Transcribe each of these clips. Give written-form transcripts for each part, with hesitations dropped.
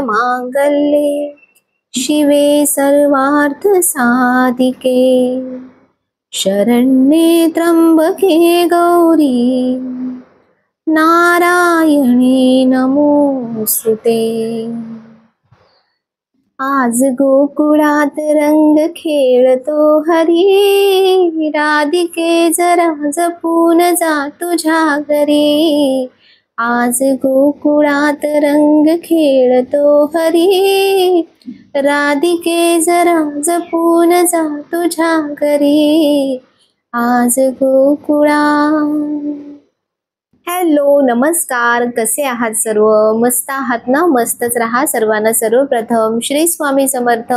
मांगल्ये शिवे सर्वार्थ साधिके शरण्ये त्र्यंबके गौरी नारायणी नमोस्तुते। आज गोकुळात रंग खेळतो हरी, राधिके जरा जपून जा तुझ्या घरी। आज गोकुळात रंग खेळतो हरी, राधिके जरा जपून जा तुझ्या घरी। आज गोकुळात। हॅलो, नमस्कार, कसे आहात सर्व? मस्त आहात ना? मस्तच राहा। सर्वांना सर्वप्रथम श्री स्वामी समर्थ।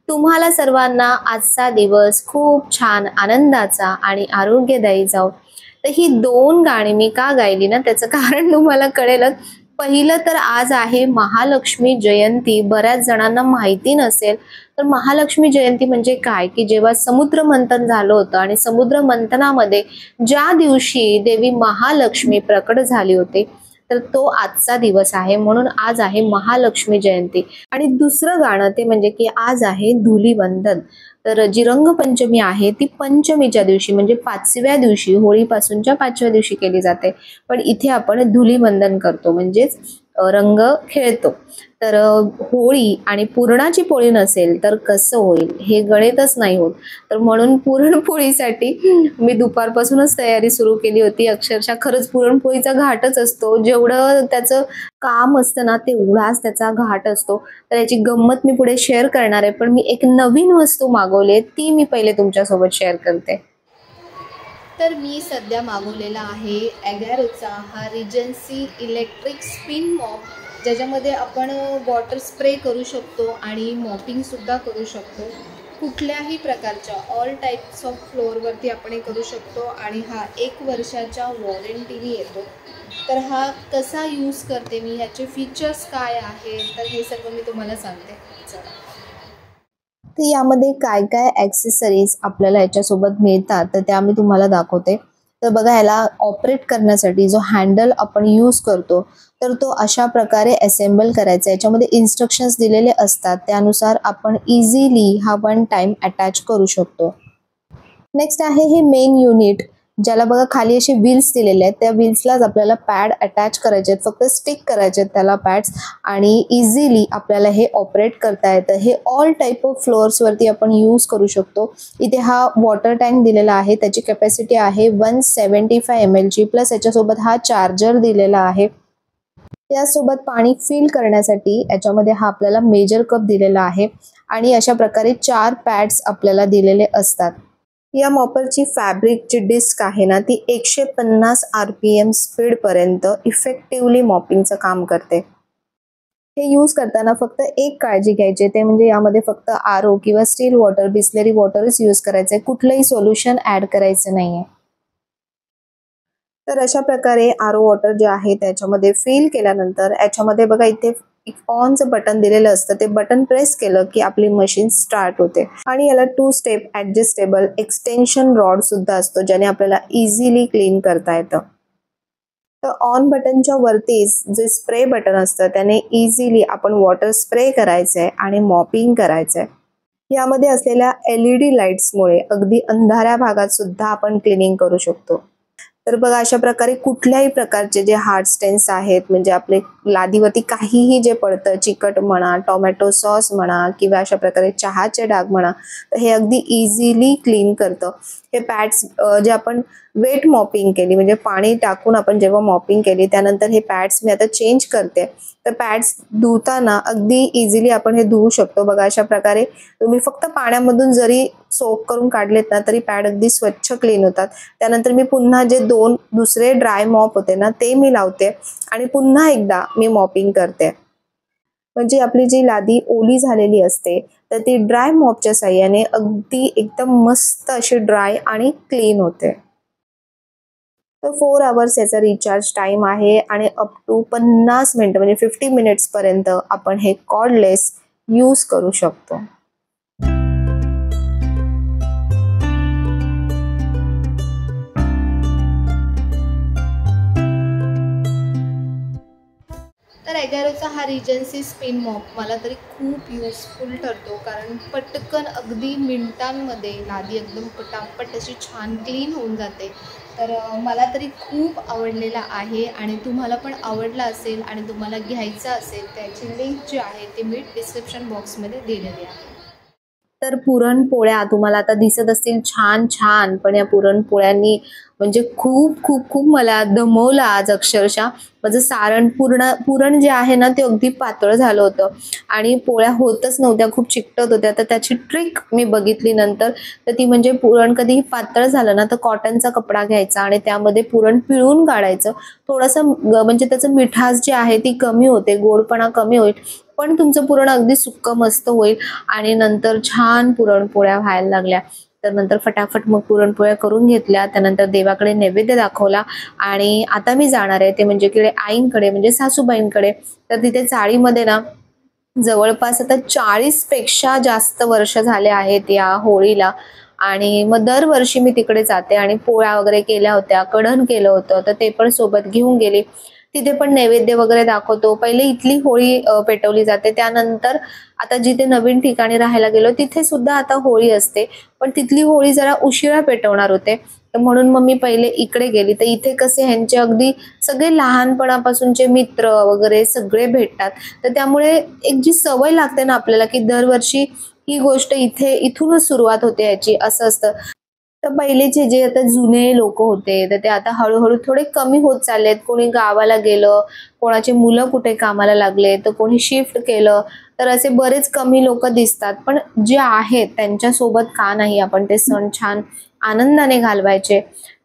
तुम्हाला सर्वांना आजचा दिवस खूप छान आनंदाचा आणि आरोग्यदायी जाओ। तर ही 2 गाणी मी का गायली ना, त्याचं कारण तुम्हाला कळेलच। पहिलं तर आज आहे महालक्ष्मी जयंती। बऱ्याच जणांना माहिती नसेल तर महालक्ष्मी जयंती म्हणजे काय, की जेव्हा समुद्र मंथन झालं होतं आणि समुद्र मंथनामध्ये ज्या दिवशी देवी महालक्ष्मी प्रकट झाली होती तर तो आजचा दिवस आहे, म्हणून आज आहे महालक्ष्मी जयंती। आणि दुसरं गाणं ते म्हणजे की आज आहे धुलीवंदन। तर जी रंगपंचमी आहे ती पंचमीच्या दिवशी म्हणजे 5व्या दिवशी, होळीपासूनच्या 5व्या दिवशी केली जाते, पण इथे आपण धुलीवंदन करतो म्हणजेच रंग खेळतो। तर होळी आणि पुरणाची पोळी नसेल तर कसं होईल, हे गणितच नाही होत। तर म्हणून पुरणपोळीसाठी मी दुपारपासूनच तयारी सुरू केली होती। अक्षरशः खरंच पुरणपोळीचा घाटच असतो, जेवढं त्याचं काम असतं ना तेवढाच त्याचा घाट असतो। तर याची गंमत मी पुढे शेअर करणार आहे, पण मी एक नवीन वस्तू मागवली, ती मी पहिले तुमच्यासोबत शेअर करते। तर मी सध्या मागवलेला आहे ॲगॅरोचा हा रिजन्सी इलेक्ट्रिक स्पिन मॉप, ज्याच्यामध्ये आपण वॉटर स्प्रे करू शकतो आणि मॉपिंगसुद्धा करू शकतो। कुठल्याही प्रकारच्या ऑल टाईप्स ऑफ फ्लोअरवरती आपण हे करू शकतो आणि हा 1 वर्षाच्या वॉरंटीने येतो। तर हा कसा यूज करते मी, ह्याचे फीचर्स काय आहे, तर हे सर्व मी तुम्हाला सांगते। चला, तर यामध्ये काय काय ॲक्सेसरीज आपल्याला याच्यासोबत मिळतात तर त्या मी तुम्हाला दाखवते। तर बघा, याला ऑपरेट करण्यासाठी जो हँडल आपण यूज करतो तर तो अशा प्रकारे असेंबल करायचा। याच्यामध्ये इन्स्ट्रक्शन्स दिलेले असतात, त्यानुसार आपण इझिली हा 1 टाइम अटॅच करू शकतो। नेक्स्ट आहे हे मेन युनिट, ज्याला बघा खाली असे व्हील्स दिलेले आहेत, त्या व्हील्सलाच आपल्याला पॅड अटॅच करायचे आहेत, फक्त स्टिक करायचे आहेत त्याला पॅड्स, आणि इझिली आपल्याला हे ऑपरेट करता येतं। हे ऑल टाईप ऑफ फ्लोअर्सवरती आपण यूज करू शकतो। इथे हा वॉटर टँक दिलेला आहे, त्याची कॅपॅसिटी आहे 175 ml ची, प्लस याच्यासोबत हा चार्जर दिलेला आहे। त्यासोबत पाणी फिल करण्यासाठी याच्यामध्ये हा आपल्याला मेजर कप दिलेला आहे आणि अशा प्रकारे 4 पॅड्स आपल्याला दिलेले असतात। या मॉपरची फॅब्रिकची डिस्क आहे ना ती 150 RPM स्पीड पर्यंत इफेक्टिवली मॉपिंगचं काम करते। हे यूज करताना फक्त एक काळजी घ्यायची, ते म्हणजे यामध्ये फक्त RO किंवा स्टील वॉटर, बिस्लरी वॉटरच यूज करायचं आहे, कुठलंही सोल्युशन ॲड करायचं नाहीये। तर अशा प्रकारे RO वॉटर जे आहे त्याच्यामध्ये फिल केल्यानंतर याच्यामध्ये बघा इथे एक ऑनचं बटन दिलेलं असतं, ते बटन प्रेस केलं की आपली मशीन स्टार्ट होते। आणि याला 2 स्टेप ॲडजस्टेबल एक्सटेन्शन रॉड सुद्धा असतो, ज्याने आपल्याला इझिली क्लीन करता येतं। तर ऑन बटनच्या वरतीच जे स्प्रे बटन असतं त्याने इझिली आपण वॉटर स्प्रे करायचंय आणि मॉपिंग करायचंय। यामध्ये असलेल्या LED लाईट्समुळे अगदी अंधाऱ्या भागात सुद्धा आपण क्लिनिंग करू शकतो। तर बघा, अशा प्रकारे कुठल्याही प्रकारचे जे हार्ड स्टेन्स आहेत, म्हणजे आपले लादीवरती काहीही जे पडतं, चिकट म्हणा, टोमॅटो सॉस म्हणा किंवा अशा प्रकारे चहाचे डाग म्हणा, तर हे अगदी इझिली क्लीन करतं। हे पॅड्स जे आपण वेट मॉपिंग केली, म्हणजे पाणी टाकून आपण जेव्हा मॉपिंग केली त्यानंतर हे पॅड्स मी आता चेंज करते। तर पॅड्स धुताना अगदी इझिली आपण हे धुवू शकतो। बघा, अशा प्रकारे तुम्ही फक्त पाण्यामधून जरी सोक करून काढलेत ना तरी पॅड अगदी स्वच्छ क्लीन होतात। त्यानंतर मी पुन्हा जे 2 दुसरे ड्राय मॉप होते ना ते मी लावते आणि पुन्हा एकदा मी मॉपिंग करते, म्हणजे आपली जी लादी ओली झालेली असते तर ती ड्राय मॉपच्या साहाय्याने अगदी एकदम मस्त अशी ड्राय आणि क्लीन होते। तर 4 आवर्स याचा रिचार्ज टाइम आहे आणि अप टू 50 मिनिटं म्हणजे 50 मिनिट्स पर्यंत आपण हे कॉर्डलेस यूज करू शकतो। तर ॲगॅरोचा हा रिजन्सी स्पिन मॉप मला तरी खूप युजफुल ठरतो, कारण पटकन अगदी मिनिटांमध्ये लादी एकदम पटापट अशी छान क्लीन होऊन जाते. तर मला तरी खूप आवडलेला आहे आणि तुम्हाला पण आवडला असेल आणि तुम्हाला घ्यायचा असेल त्याची लिंक जी आहे ती मी डिस्क्रिप्शन बॉक्समध्ये दिलेली आहे. तर पुरणपोळ्या तुम्हाला आता दिसत असतील छान छान, पण या पुरणपोळ्यांनी म्हणजे खूप खूप खूप मला दमवलं आज अक्षरशः. माझं सारण पुरण जे आहे ना ते अगदी पातळ झालं होतं आणि पोळ्या होतच नव्हत्या, खूप चिकटत होत्या. तर त्याची ट्रिक मी बघितली नंतर, तर ती म्हणजे पुरण कधी पातळ झालं ना तर कॉटनचा कपडा घ्यायचा आणि त्यामध्ये पुरण पिळून काढायचं. थोडंसं म्हणजे त्याचं मिठास जे आहे ती कमी होते, गोडपणा कमी होईल, पण तुमचं पुरण अगदी सुक्क मस्त होईल आणि नंतर छान पुरणपोळ्या व्हायला लागल्या. तर नंतर फटाफट मग पुरणपोळ्या करून घेतल्या. त्यानंतर देवाकडे नैवेद्य दाखवला आणि आता मी जाणार आहे ते म्हणजे इकडे आईंकडे म्हणजे सासूबाईंकडे. तर तिथे चाळीमध्ये ना जवळपास आता 40 पेक्षा जास्त वर्ष झाले आहेत या होळीला आणि मग दरवर्षी मी तिकडे जाते आणि पोळ्या वगैरे केल्या होत्या, कढण केलं होतं, तर ते पण सोबत घेऊन गेले. तिथे पण नैवेद्य वगैरे दाखवतो. पहिले इथली होळी पेटवली जाते, त्यानंतर आता जिथे नवीन ठिकाणी राहायला गेलो तिथे सुद्धा आता होळी असते, पण तिथली होळी जरा उशिरा पेटवणार होते. तर म्हणून मग मी पहिले इकडे गेली. तर इथे कसे ह्यांचे अगदी सगळे लहानपणापासूनचे मित्र वगैरे सगळे भेटतात. तर त्यामुळे एक जी सवय लागते ना आपल्याला, की दरवर्षी ही गोष्ट इथूनच सुरुवात होते याची, असं असतं. तर पहिलेचे जे आता जुने लोक होते तर ते आता हळूहळू थोडे कमी होत चाललेत. कोणी गावाला गेलं, कोणाचे मुलं कुठे कामाला लागले, तर कोणी शिफ्ट केलं, तर असे बरेच कमी लोक दिसतात. पण जे आहेत त्यांच्यासोबत का नाही आपण ते सण छान आनंदाने घालवायचे.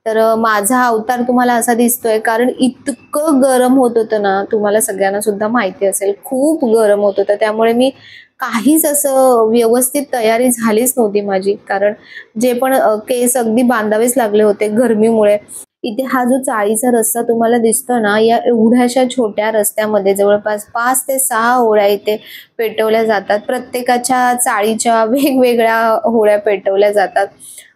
तर माझा अवतार तुम्हाला असा दिसतोय कारण इतकं गरम होत होतं ना, तुम्हाला सगळ्यांना सुद्धा माहिती असेल, खूप गरम होत होतं. त्यामुळे मी काहीच असं व्यवस्थित तयारी झालीच नव्हती माझी, कारण जे पण केस अगदी बांधावेच लागले होते गरमीमुळे. इथे हा जो चाळीचा रस्ता तुम्हाला दिसतो ना, या एवढ्याशा छोट्या रस्त्यामध्ये जवळपास 5 ते 6 होळ्या इथे पेटवल्या जातात. प्रत्येकाच्या चाळीच्या वेगवेगळ्या होळ्या पेटवल्या जातात.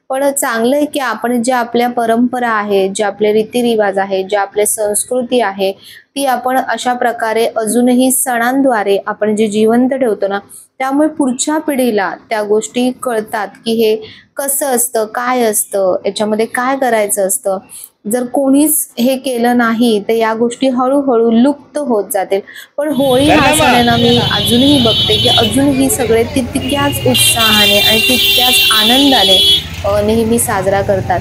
पण चांगलं आहे की आपण ज्या आपल्या परंपरा आहेत, जे आपले रीतिरिवाज आहेत, जे आपले संस्कृती आहे, ती आपण अशा प्रकारे अजूनही सणांद्वारे आपण जे जिवंत ठेवतो ना, त्यामुळे पुढच्या पिढीला त्या गोष्टी कळतात की हे कसं असतं, काय असतं, याच्यामध्ये काय करायचं असतं. जर कोणीच हे केलं नाही तर या गोष्टी हळूहळू लुप्त होत जातील. पण होळी हा सण आहे ना, मी अजूनही बघते की अजूनही सगळे तितक्याच उत्साहाने आणि तितक्याच आनंदाने नेहमी साजरा करतात.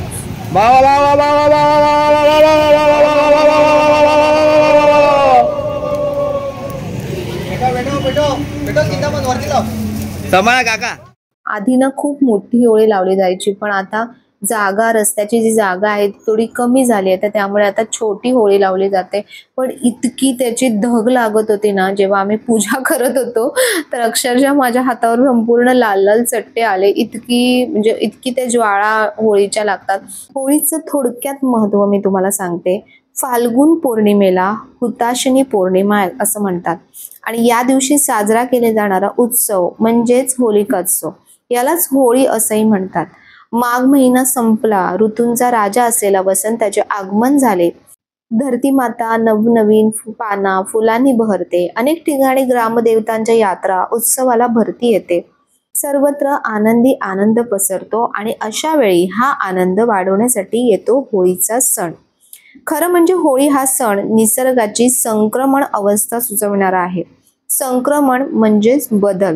काका आधी ना खूप मोठी होळी लावली जायची, पण आता जागा, रस्त्याची जी जागा आहे ती थोडी कमी झाली आहे, तर त्यामुळे आता छोटी होळी लावली जाते. पण इतकी त्याची धग लागत होती ना जेव्हा आम्ही पूजा करत होतो, तर अक्षरशः माझ्या हातावर संपूर्ण लाल लाल चट्टे आले. इतकी म्हणजे इतकी ते ज्वाळा होळीच्या लागतात. होळीचं थोडक्यात महत्व मी तुम्हाला सांगते. फाल्गुन पौर्णिमेला हुताशनी पौर्णिमा असं म्हणतात आणि या दिवशी साजरा केला जाणारा उत्सव म्हणजेच होलिकोत्सव, यालाच होळी असंही म्हणतात. माघ महिना संपला, ऋतूंचा राजा असलेला वसंताचे आगमन झाले. धरती माता नवनवीन पाना फुलांनी बहरते. अनेक ठिकाणी ग्रामदेवतांच्या यात्रा उत्सवाला भरती येते. सर्वत्र आनंदी आनंद पसरतो आणि अशा वेळी हा आनंद वाढवण्यासाठी येतो होळीचा सण. खरं म्हणजे होळी हा सण निसर्गाची संक्रमण अवस्था सुचविणारा आहे. संक्रमण म्हणजेच बदल.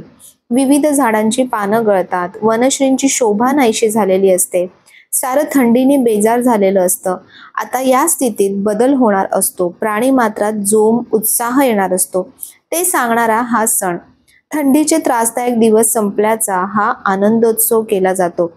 विविध झाडांची पानं गळतात, वनश्रींची शोभा नाहीशी झालेली असते, सारं थंडीने बेजार झालेलं असतं. आता या स्थितीत बदल होणार असतो, प्राणी मात्रात जोम उत्साह येणार असतो, ते सांगणारा हा सण. थंडीचे त्रासदायक दिवस संपल्याचा हा आनंदोत्सव केला जातो.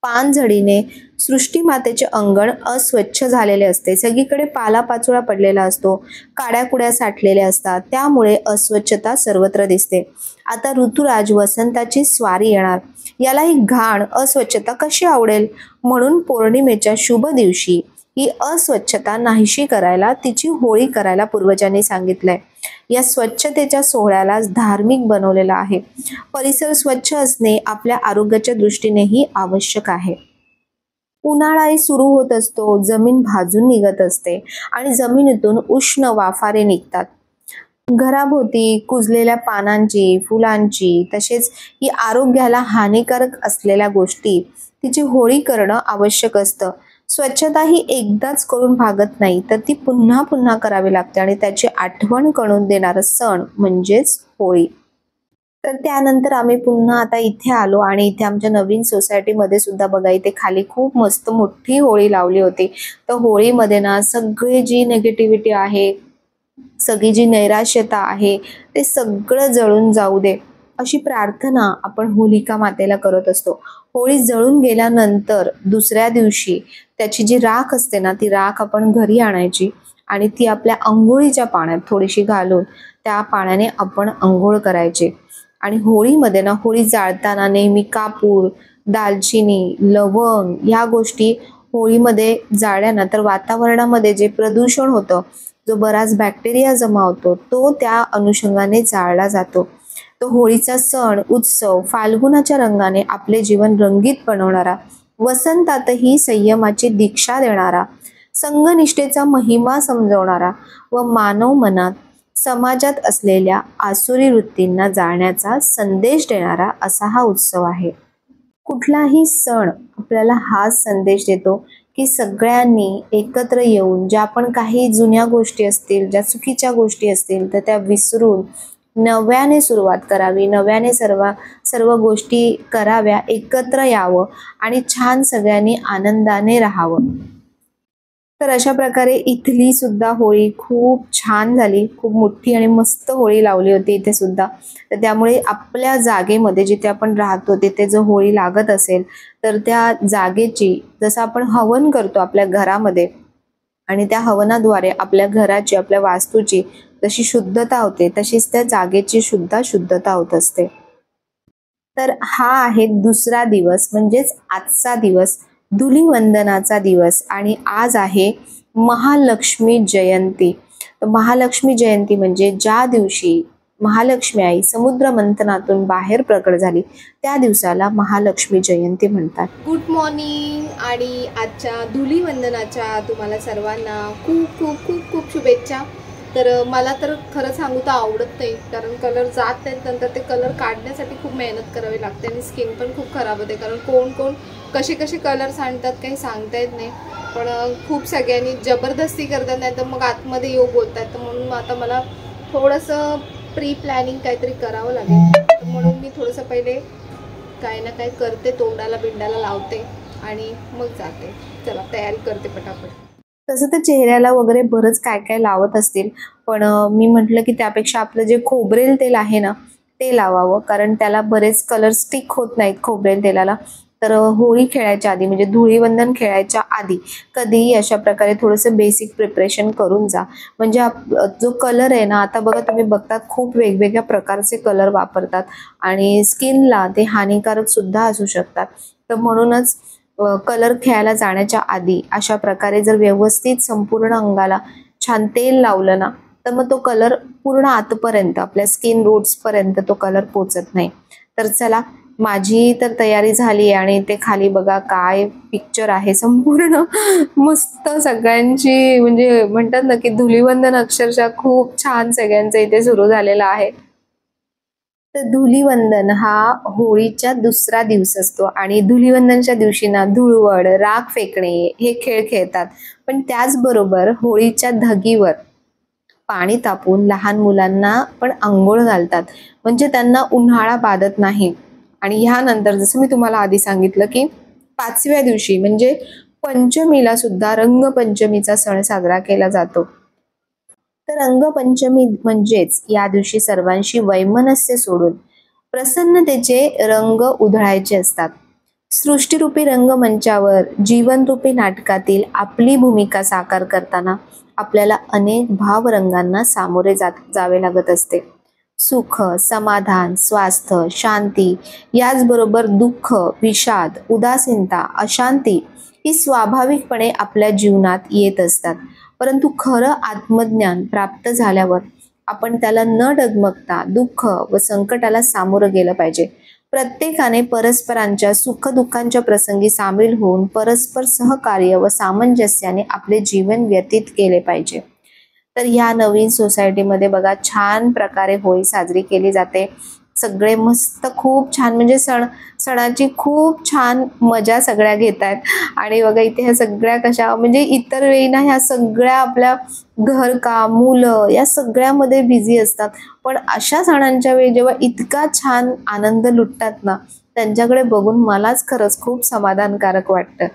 पानझडीने सृष्टी मातेचे अंगण अस्वच्छ झालेले असते. सगळीकडे पालापाचोळा पडलेला असतो, काड्याकुड्या साठलेल्या असतात, त्यामुळे अस्वच्छता सर्वत्र दिसते. आता ऋतुराज वसंताची स्वारी येणार, याला ही घाण अस्वच्छता कशी आवडेल? म्हणून पौर्णिमेच्या शुभ दिवशी ही अस्वच्छता नाहीशी करायला, तिची होळी करायला पूर्वजांनी सांगितलंय. या स्वच्छतेच्या सोहळ्यालाच धार्मिक बनवलेला आहे. परिसर स्वच्छ असणे आपल्या आरोग्याच्या दृष्टीनेही आवश्यक आहे. उन्हाळाही सुरू होत असतो, जमीन भाजून निघत असते आणि जमिनीतून उष्ण वाफारे निघतात. घराभोवती कुजलेल्या पानांची, फुलांची तसेच ही आरोग्याला हानिकारक असलेल्या गोष्टी तिची होळी करणं आवश्यक असतं. स्वच्छता ही एकदाच करून भागत नाही, तर ती पुन्हा पुन्हा करावी लागते आणि त्याची आठवण करून देणारा सण म्हणजेच होळी. तर त्यानंतर आम्ही पुन्हा आता इथे आलो आणि इथे आमच्या नवीन सोसायटीमध्ये सुद्धा बघा, इथे खाली खूप मस्त मोठी होळी लावली होती. तर होळीमध्ये ना सगळी जी निगेटिव्हिटी आहे, सगळी जी नैराश्यता आहे, ते सगळं जळून जाऊ दे अशी प्रार्थना आपण होलिका मातेला करत असतो. होळी जळून गेल्यानंतर दुसऱ्या दिवशी त्याची जी राख असते ना, ती राख आपण घरी आणायची आणि ती आपल्या अंघोळीच्या पाण्यात थोडीशी घालून त्या पाण्याने आपण अंघोळ करायची. आणि होळीमध्ये ना, होळी जाळताना नेहमी कापूर, दालचिनी, लवंग ह्या गोष्टी होळीमध्ये जाळल्या तर वातावरणामध्ये जे प्रदूषण होतं, जो बराच बॅक्टेरिया जमा होतो, तो त्या अनुषंगाने जाळला जातो. तो होळीचा सण उत्सव फाल्गुनाच्या रंगाने आपले जीवन रंगीत बनवणारा, वसंतातही संयमाची दीक्षा देणारा, संघनिष्ठेचा महिमा समजवणारा व मानव मनात समाजात असलेल्या आसुरी वृत्तींना जाळण्याचा संदेश देणारा असा हा उत्सव आहे. कुठलाही सण आपल्याला हा संदेश देतो की सगळ्यांनी एकत्र येऊन ज्या पण काही जुन्या गोष्टी असतील, ज्या चुकीच्या गोष्टी असतील, तर त्या विसरून नव्याने सुरुवात करावी, नव्याने सर्व सर्व गोष्टी कराव्या, एकत्र यावं आणि छान सगळ्यांनी आनंदाने राहावं. तर अशा प्रकारे इथली सुद्धा होळी खूप छान झाली. खूप मोठी आणि मस्त होळी लावली होती इथे सुद्धा. तर त्यामुळे आपल्या जागेमध्ये जिथे आपण राहतो तिथे जर होळी लागत असेल, तर त्या जागेची जसं आपण हवन करतो आपल्या घरामध्ये आणि त्या हवनाद्वारे आपल्या घराची, आपल्या वास्तूची जशी शुद्धता होते, तशीच त्या जागेची सुद्धा शुद्धता होत असते. तर हा आहे दुसरा दिवस, म्हणजेच आजचा दिवस, धुलीवंदनाचा दिवस. आणि आज आहे महालक्ष्मी जयंती. तर महालक्ष्मी जयंती म्हणजे ज्या दिवशी महालक्ष्मी आई समुद्र मंथनातून बाहेर प्रकट झाली, त्या दिवसाला महालक्ष्मी जयंती म्हणतात. गुड मॉर्निंग आणि आजच्या धुलीवंदनाच्या तुम्हाला सर्वांना खूप खूप खूप खूप शुभेच्छा. तर मला तर खरं सांगू तर आवडत नाही, कारण कलर जात नाहीत, नंतर ते कलर काढण्यासाठी खूप मेहनत करावी लागते आणि स्किन पण खूप खराब होते, कारण कोण कोण कसे कसे कलर्स आणतात काही सांगता येत नाही. पण खूप सगळ्यांनी जबरदस्ती करतात, नाही तर मग आतमध्ये येऊ बोलतात. तर म्हणून आता मला थोडंसं प्री प्लॅनिंग काहीतरी करावं लागेल. तर म्हणून मी थोडंसं पहिले काय ना काय करते, तोंडाला बिंडाला लावते आणि मग जाते. चला तयारी करते पटापट. तसं तर चेहऱ्याला वगैरे बरंच काय काय लावत असतील, पण मी म्हटलं की त्यापेक्षा आपलं जे खोबरेल तेल आहे ना, ते लावावं, कारण त्याला बरेच कलर स्टिक होत नाहीत खोबरेल तेलाला. तर होळी खेळायच्या आधी म्हणजे धुळीवंदन खेळायच्या आधी कधीही अशा प्रकारे थोडंसं बेसिक प्रिपरेशन करून जा. म्हणजे जो कलर आहे ना, आता बघा तुम्ही बघतात खूप वेगवेगळ्या प्रकारचे कलर वापरतात आणि स्किनला ते हानिकारक सुद्धा असू शकतात. तर म्हणूनच कलर खेळायला जाण्याच्या आधी अशा प्रकारे जर व्यवस्थित संपूर्ण अंगाला छान तेल लावलं ना, तर मग तो कलर पूर्ण आतपर्यंत आपल्या स्किन रूट्स पर्यंत तो कलर पोचत नाही. तर चला, माझी तर तयारी झाली आहे आणि ते खाली बघा काय पिक्चर आहे संपूर्ण मस्त सगळ्यांची, म्हणजे म्हणतात ना की धुलीवंदन अक्षरशः खूप छान सगळ्यांचं इथे सुरू झालेलं आहे. तर धुलीवंदन हा होळीच्या दुसरा दिवस असतो आणि धुलीवंदनच्या दिवशी ना धुळवड, राख फेकणे हे खेळ खेळतात. पण त्याचबरोबर होळीच्या धगीवर पाणी तापून लहान मुलांना पण अंघोळ घालतात, म्हणजे त्यांना उन्हाळा बाधत नाही. आणि ह्यानंतर जसं मी तुम्हाला आधी सांगितलं की 5व्या दिवशी म्हणजे पंचमीला सुद्धा रंगपंचमीचा सण साजरा केला जातो. तर रंगपंचमी म्हणजेच या दिवशी सर्वांशी वैमनस्य सोडून प्रसन्नतेचे रंग उधळायचे असतात. सृष्टीरूपी रंगमंचावर जीवनरूपी नाटकातील आपली भूमिका साकार करताना आपल्याला अनेक भावरंगांना सामोरे जावे लागत असते. सुख, समाधान, स्वास्थ्य, शांती, याचबरोबर दुःख, विषाद, उदासीनता, अशांती ही स्वाभाविकपणे आपल्या जीवनात येत असतात. परंतु खरं आत्मज्ञान प्राप्त झाल्यावर आपण त्याला न डगमगता दुःख व संकटाला सामोरं गेलं पाहिजे. प्रत्येकाने परस्परांच्या सुखदुःखांच्या प्रसंगी सामील होऊन परस्पर सहकार्य व सामंजस्याने आपले जीवन व्यतीत केले पाहिजे. तर ह्या नवीन सोसायटीमध्ये बघा छान प्रकारे होळी साजरी केली जाते. सगळे मस्त खूप छान म्हणजे सणाची खूप छान मजा सगळ्या घेत आहेत. आणि बघा इथे ह्या सगळ्या कशा म्हणजे इतर वेळी ना ह्या सगळ्या आपल्या घरकाम मुलं या सगळ्यामध्ये बिझी असतात, पण अशा सणांच्या वेळी जेव्हा इतका छान आनंद लुटतात ना, त्यांच्याकडे बघून मलाच खरंच खूप समाधानकारक वाटतं.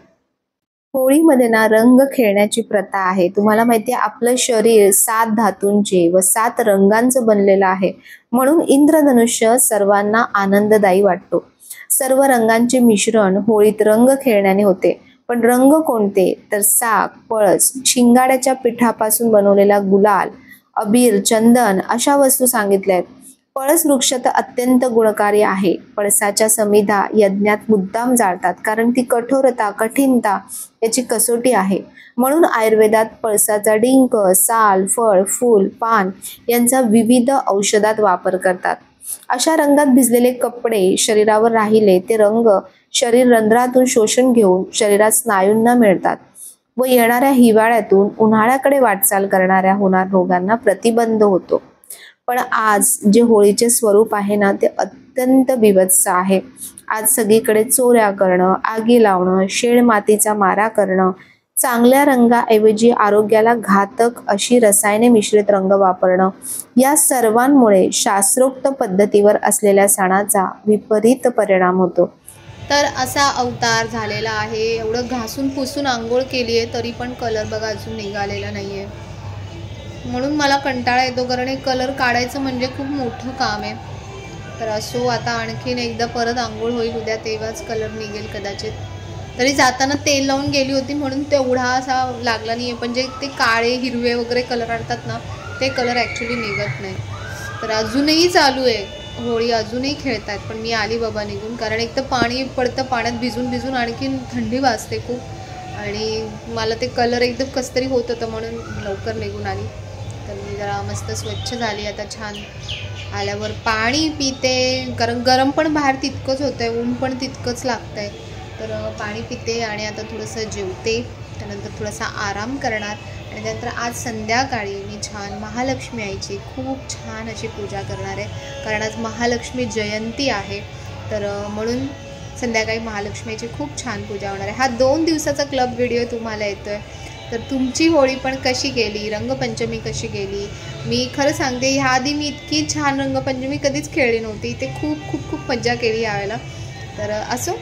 होळीमध्ये ना रंग खेळण्याची प्रथा आहे. तुम्हाला माहिती आहे आपलं शरीर 7 धातूंचे व 7 रंगांचं बनलेलं आहे, म्हणून इंद्रधनुष्य सर्वांना आनंददायी वाटतो. सर्व रंगांचे मिश्रण होळीत रंग खेळण्याने होते. पण रंग कोणते तर साग, पळस, शिंगाड्याच्या पिठापासून बनवलेला गुलाल, अबीर, चंदन अशा वस्तू सांगितल्या आहेत. पळस वृक्ष तर अत्यंत गुणकारी आहे. पळसाच्या समिधा यज्ञात मुद्दाम जाळतात, कारण ती कठोरता कठीणता याची कसोटी आहे. म्हणून आयुर्वेदात पळसाचा डिंक, साल, फळ, फूल, पान यांचा विविध औषधात वापर करतात. अशा रंगात भिजलेले कपडे शरीरावर राहिले ते रंग शरीर रंध्रातून शोषण घेऊन शरीरात स्नायूंना मिळतात व येणाऱ्या हिवाळ्यातून उन्हाळ्याकडे वाटचाल करणाऱ्या होणार रोगांना प्रतिबंध होतो. पण आज जे होळीचे स्वरूप आहे ना ते अत्यंत बिभत्स आहे. आज सगळीकडे चोऱ्या करणं, आगी लावणं, शेळ मातीचा मारा करणं, चांगल्या रंगाऐवजी आरोग्याला घातक अशी रसायने मिश्रित रंग वापरणं या सर्वांमुळे शास्त्रोक्त पद्धतीवर असलेल्या सणाचा विपरीत परिणाम होतो. तर असा अवतार झालेला आहे. एवढं घासून पुसून आंघोळ केली आहे तरी पण कलर बघा अजून निघालेला नाही आहे. म्हणून मला कंटाळा येतो, कारण हे कलर काढायचं म्हणजे खूप मोठं काम आहे. तर असो, आता आणखीन एकदा परत आंघोळ होईल उद्या, तेव्हाच कलर निघेल कदाचित. तरी जाताना तेल लावून गेली होती म्हणून तेवढा असा लागला नाही आहे, पण जे ते काळे हिरवे वगैरे कलर आणतात ना ते कलर ॲक्च्युली निघत नाही. तर अजूनही चालू आहे होळी, अजूनही खेळत आहेत. पण मी आली बाबा निघून, कारण एक तर पाणी पडतं, पाण्यात भिजून भिजून आणखीन थंडी वाजते खूप, आणि मला ते कलर एकदम कसं तरी होत होतं म्हणून लवकर निघून आली. तर मी जरा मस्त स्वच्छ झाली. आता छान आल्यावर पाणी पिते, कारण गरम पण बाहेर तितकंच होतं आहे, ऊन पण तितकंच लागतं आहे. तर पाणी पिते आणि आता थोडंसं जेवते, त्यानंतर थोडासा आराम करणार आणि त्यानंतर आज संध्याकाळी मी छान महालक्ष्मी आईची खूप छान अशी पूजा करणार आहे, कारण आज महालक्ष्मी जयंती आहे. तर म्हणून संध्याकाळी महालक्ष्मीची खूप छान पूजा होणार आहे. हा 2 दिवसाचा क्लब व्हिडिओ तुम्हाला येतो आहे. तर तुमची होळी पण कशी गेली, रंगपंचमी कशी गेली? मी खरं सांगते, ह्याआधी मी इतकी छान रंगपंचमी कधीच खेळली नव्हती. ते खूप खूप खूप मजा केली यावेळेला. तर असो,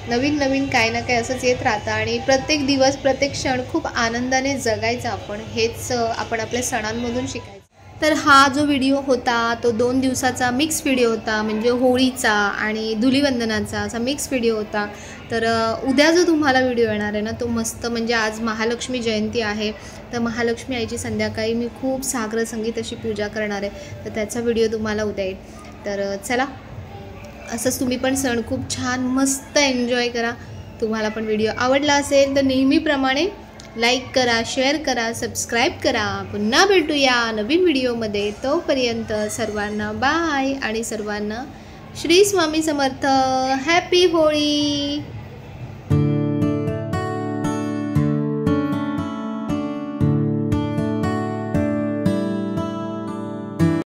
नवीन नवीन काही ना काही असंच येत राहतं आणि प्रत्येक दिवस प्रत्येक क्षण खूप आनंदाने जगायचा आपण, हेच आपण आपल्या सणांमधून शिकायचं. तर हा जो व्हिडिओ होता तो 2 दिवसाचा मिक्स व्हिडिओ होता, म्हणजे होळीचा आणि धुलीवंदनाचा असा मिक्स व्हिडिओ होता. तर उद्या जो तुम्हाला व्हिडिओ येणार आहे ना तो मस्त, म्हणजे आज महालक्ष्मी जयंती आहे, तर महालक्ष्मी आईची संध्याकाळी मी खूप सागर संगीत अशी पूजा करणार आहे, तर त्याचा व्हिडिओ तुम्हाला उद्या येईल. तर चला, असंच तुम्ही पण सण खूप छान मस्त एन्जॉय करा. तुम्हाला पण व्हिडिओ आवडला असेल तर नेहमीप्रमाणे लाईक करा, शेअर करा, सबस्क्राईब करा. पुन्हा भेटूया नवीन व्हिडिओमध्ये. तोपर्यंत सर्वांना बाय आणि सर्वांना श्री स्वामी समर्थ. हॅपी होळी.